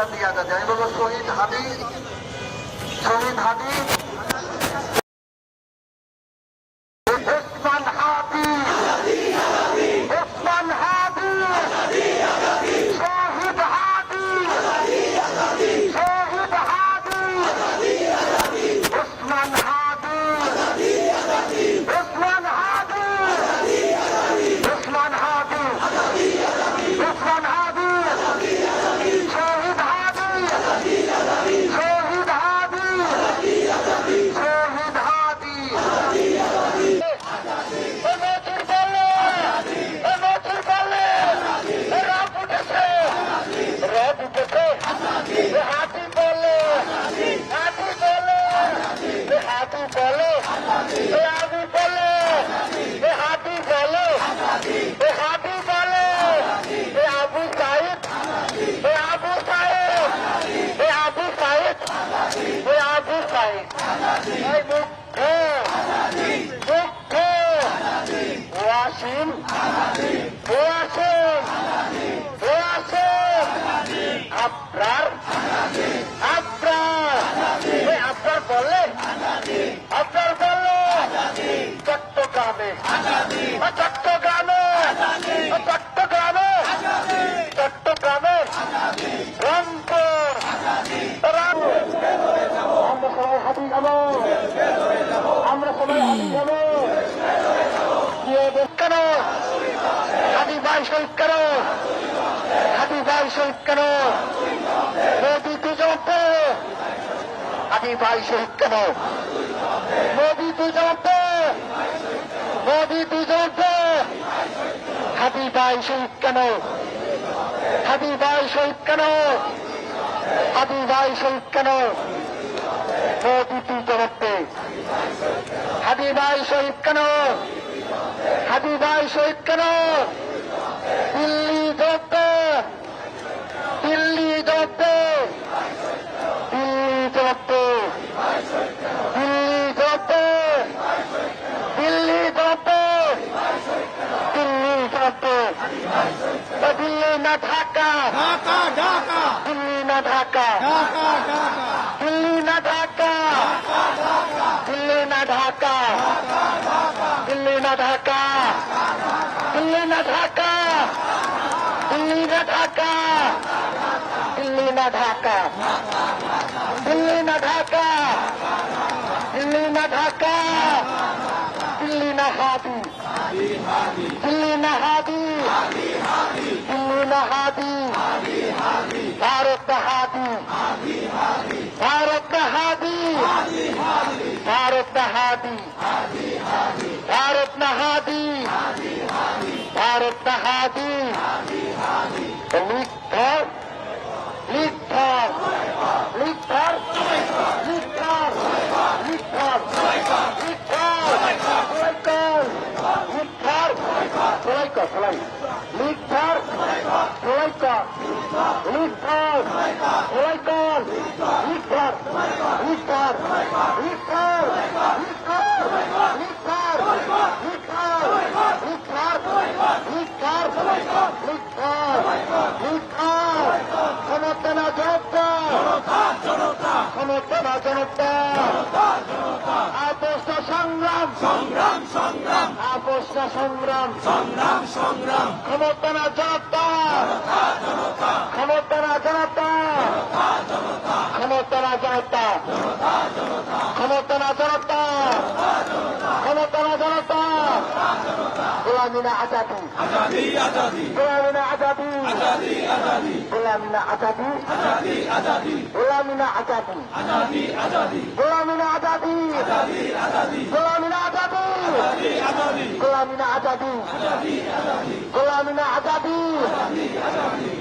আজাদি আজাদি। আমি বলবো শহীদ হাদি, শহীদ হাদি, ওসমান হাদি, ওসমান হাদি, শহীদ হাদি, শহীদ হাদি, ওসমান হাদি, ওসমান হাদি, ওসমান হাদি, ওসমান হাদি, শহীদ হাদি, শহীদ হাদি, শহীদ হাদি। নজির বলে, নজির বলে, রব উঠেছে, রব উঠেছে, হাতি বলে, হাতি বলে, হাতি বলে, আবু বলে, হাতি বলে, হাতি বলে, আবু সাইদ, আবু সাইদ, আবু সাইদ, আবু সাইদ, মুক্ত, মুক্ত, ওয়াসিম, ওয়াসিম, ওয়াসিম, আবরার, আবরার, আবরার বলে, আবরার বলে, চট্টগ্রামে, চট্টগ্রামে, চট্টগ্রামে, চট্টগ্রামে, রংপুর, আমরা সবাই হাতি যাবো, আমরা সবাই হাতি যাবো, কেন হাতি ভাই শহীদ কেন, হাতি ভাই শহীদ কেন, মোদী দুজনকে, হাতি ভাই শহীদ কেন, মোদী দুজনকে, মোদী দুজনকে, হাতি ভাই শহীদ কেন, হাতি ভাই শহীদ কেন, হাতি ভাই শহীদ কেন, মোদী দুজনকে, হাতি ভাই শহীদ কেন, হাতি ভাই শহীদ কেন, দিল্লি জব্দে, দিল্লি জব্দে, দিল্লি জব্দে, দিল্লি জব্দে, দিল্লি জব্দে, দিল্লি জব্দে, দিল্লি না ঢাকা, ঢাকা ঢাকা দিল্লি না ঢাকা, ঢাকা ঢাকা দিল্লি না ঢাকা, দিল্লি না ঢাকা, দিল্লি না ঢাকা, দিল্লি না ঢাকা, দিল্লি না ঢাকা, দিল্লি না ঢাকা, দিল্লি না ঢাকা, দিল্লি না ঢাকা, দিল্লি না হাদি, দিল্লি না হাদি, দিল্লি না হাদি, ভারত না হাদি, ভারত না হাদি, ভারত না হাদি, ভারত না হাদি, ভারত না হাদি, লিখধর, লিখধর, লিখধর, লিখধর, লিখধর, লিখধর, লিখধর, লিখধর, সলাই, লিখধর, সলাই কর, লিখধর, সলাই কর, লিখধর, লিখধর, লিখধর, লিখধর, লিখধর, লিখধর, লিখধর, লিখধর, লিখধর, সমর্থনা জনতা, সমর্থনা জনতা, আপোষ সংগ্রাম, সংগ্রাম সংগ্রাম আপোষ সংগ্রাম, সংগ্রাম সংগ্রাম সমর্থনা জনতা, সমর্থনা জনতা, সমর্থনা জনতা, সমর্থনা জনতা, সমর্থনা জনতা, গোলামিনা আজাদি, আজাদি আজাদি গোলামিনা আজাদি, আজাদি আজাদি গোলামিনা আজাদি, আজাদি আজাদি গোলামিনা আজাদি, আজাদি আজাদি গোলামিনা আজাদি, আজাদি আজাদি গোলামিনা আজাদি, আজাদি গোলামিনা আজাদি, আজাদি আজাদি গোলামিনা আজাদি,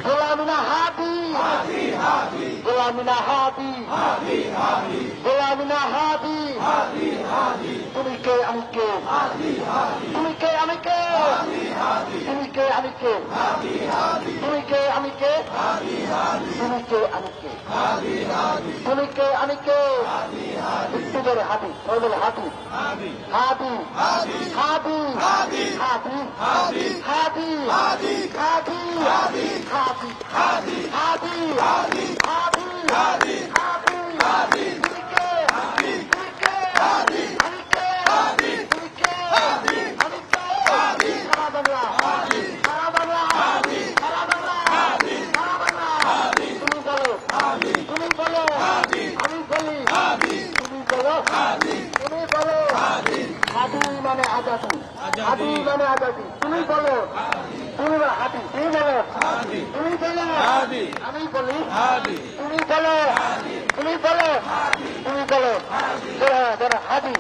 গোলামিনা হাদি, হাদি হাদি গোলামিনা হাদি, হাদি হাদি গোলামিনা হাদি, হাদি হাদি তুমি কে আমি কে হাদি হাদি তুমি কে আমি কে হাদি হাদি তুমি কে আমি কে হাদি হাদি তুমি কে আমি কে হাদি হাদি তুমি কে আমি কে হাদি হাদি তুমি কে আমি কে হাদি হাদি একটু ধরে হাঁটি সবাই বলে হাঁটি হাদি হাঁটি হাদি হাঁটি হাদি হাঁটি হাদি হাঁটি হাদি হাঁটি হাদি হাঁটি হাদি হাঁটি হাদি হাঁটি হাদি হাঁটি হাদি তুমি কে হাদি তুমি কে হাদি আমি কে হাদি তুমি কে হাদি আমি কে হাদি সারা বাংলা হাদি সারা বাংলা হাদি সারা বাংলা হাদি সারা বাংলা হাদি তুমি বলো হাদি তুমি বলো হাদি আমি বলি হাদি তুমি বলো হাদি তুমি বলো হাদি হাদি মানে আজাদি আজাদি। হাদি মানে আজাদি তুমি বলো তুমি বলো হাদি তুমি বলো হাদি তুমি বলো হাদি আমি বলি হাদি তুমি বলো তুমি বলো তুমি বলো হাদি